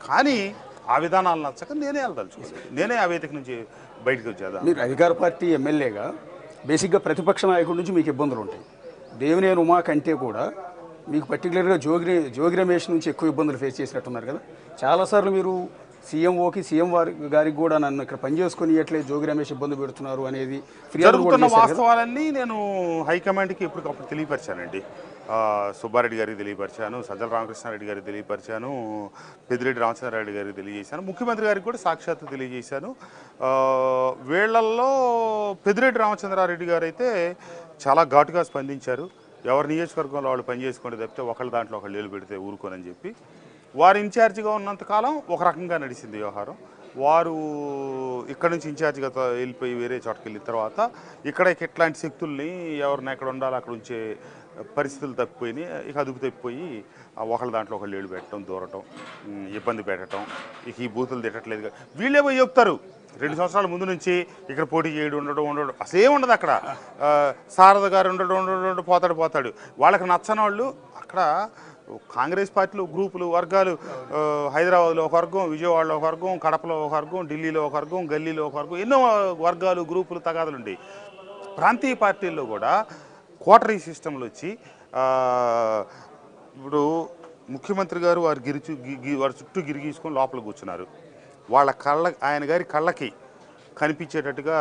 కానీ ఆ విధానాలు నచ్చక నేనే వెళ్ళదలుచుకోలేదు. నేనే ఆ వేదిక నుంచి బయటకు వచ్చేదా. మీరు అధికార పార్టీ ఎమ్మెల్యేగా బేసిక్గా ప్రతిపక్ష నాయకుడి నుంచి మీకు ఇబ్బందులు ఉంటాయి. దేవినేని ఉమా కంటే కూడా మీకు పర్టికులర్గా జోగి రమేష్ నుంచి ఎక్కువ ఇబ్బందులు ఫేస్ చేసినట్టున్నారు కదా. చాలాసార్లు మీరు సీఎం గారికి కూడా నన్ను ఇక్కడ పనిచేసుకొని ఇట్లే జోగి రమేష్ ఇబ్బంది పెడుతున్నారు అనేది జరుగుతున్న వాస్తవాలన్నీ నేను హైకమాండ్కి ఎప్పటికప్పుడు తెలియపరిచానండి. సుబ్బారెడ్డి గారికి తెలియపరిచాను, సజ్జల రామకృష్ణారెడ్డి గారికి తెలియపరిచాను, పెద్దిరెడ్డి రామచంద్రారెడ్డి గారికి తెలియజేశాను, ముఖ్యమంత్రి గారికి కూడా సాక్షాత్తు తెలియజేశాను. వీళ్లల్లో పెద్దిరెడ్డి రామచంద్రారెడ్డి గారు అయితే చాలా ఘాటుగా స్పందించారు. ఎవరి నియోజకవర్గంలో వాళ్ళు పనిచేసుకుంటే తప్పితే ఒకళ్ళ దాంట్లో ఒకళ్ళు ఏలు పెడితే ఊరుకోనని చెప్పి. వారు ఇన్ఛార్జిగా ఉన్నంతకాలం ఒక రకంగా నడిచింది వ్యవహారం. వారు ఇక్కడ నుంచి ఇన్ఛార్జిగా వెళ్ళిపోయి వేరే చోటకి వెళ్ళిన తర్వాత ఇక్కడ ఇట్లాంటి శక్తుల్ని ఎవరిని ఎక్కడ ఉండాలో అక్కడ ఉంచే పరిస్థితులు తప్పిపోయినాయి. ఇక అదుపు తప్పిపోయి ఒకళ్ళ దాంట్లో ఒకళ్ళు ఏళ్ళు పెట్టడం, దూరటం, ఇబ్బంది పెట్టడం, ఇక ఈ బూతులు తిట్టట్లేదు. వీళ్ళే పోయి చెప్తారు 2 సంవత్సరాల ముందు నుంచి ఇక్కడ పోటీ చేయడం ఉండడం అసలే ఉండదు. అక్కడ శారద గారు ఉండడం పోతాడు. వాళ్ళకి నచ్చని వాళ్ళు అక్కడ కాంగ్రెస్ పార్టీలో గ్రూపులు, వర్గాలు, హైదరాబాద్లో ఒక వర్గం, విజయవాడలో ఒక వర్గం, కడపలో ఒక వర్గం, ఢిల్లీలో ఒక వర్గం, గల్లీలో ఒక వర్గం, ఎన్నో వర్గాలు, గ్రూపులు, తగాదులు ఉండేవి. ప్రాంతీయ పార్టీల్లో కూడా కోటరీ సిస్టంలు వచ్చి ఇప్పుడు ముఖ్యమంత్రి గారు వారి చుట్టూ గిరిగీసుకొని లోపల కూర్చున్నారు. వాళ్ళ ఆయన గారి కళ్ళకి కనిపించేటట్టుగా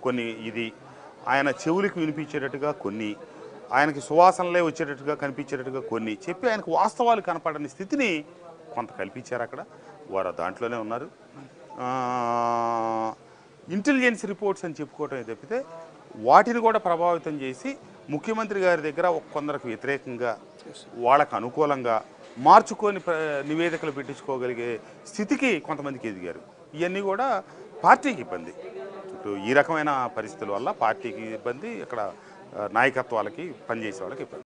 కొన్ని, ఇది ఆయన చెవులకు వినిపించేటట్టుగా కొన్ని, ఆయనకి సువాసనలే వచ్చేటట్టుగా కనిపించేటట్టుగా కొన్ని చెప్పి ఆయనకు వాస్తవాలు కనపడని స్థితిని కొంత కల్పించారు. అక్కడ వారు దాంట్లోనే ఉన్నారు. ఇంటెలిజెన్స్ రిపోర్ట్స్ అని చెప్పుకోవటమే తప్పితే వాటిని కూడా ప్రభావితం చేసి ముఖ్యమంత్రి గారి దగ్గర కొందరికి వ్యతిరేకంగా, వాళ్ళకు అనుకూలంగా మార్చుకొని నివేదికలు పెట్టించుకోగలిగే స్థితికి కొంతమందికి ఎదిగారు. ఇవన్నీ కూడా పార్టీకి ఇబ్బంది. ఇప్పుడు ఈ రకమైన పరిస్థితుల వల్ల పార్టీకి ఇబ్బంది, ఇక్కడ నాయకత్వాలకి, పనిచేసే వాళ్ళకి ఇబ్బంది.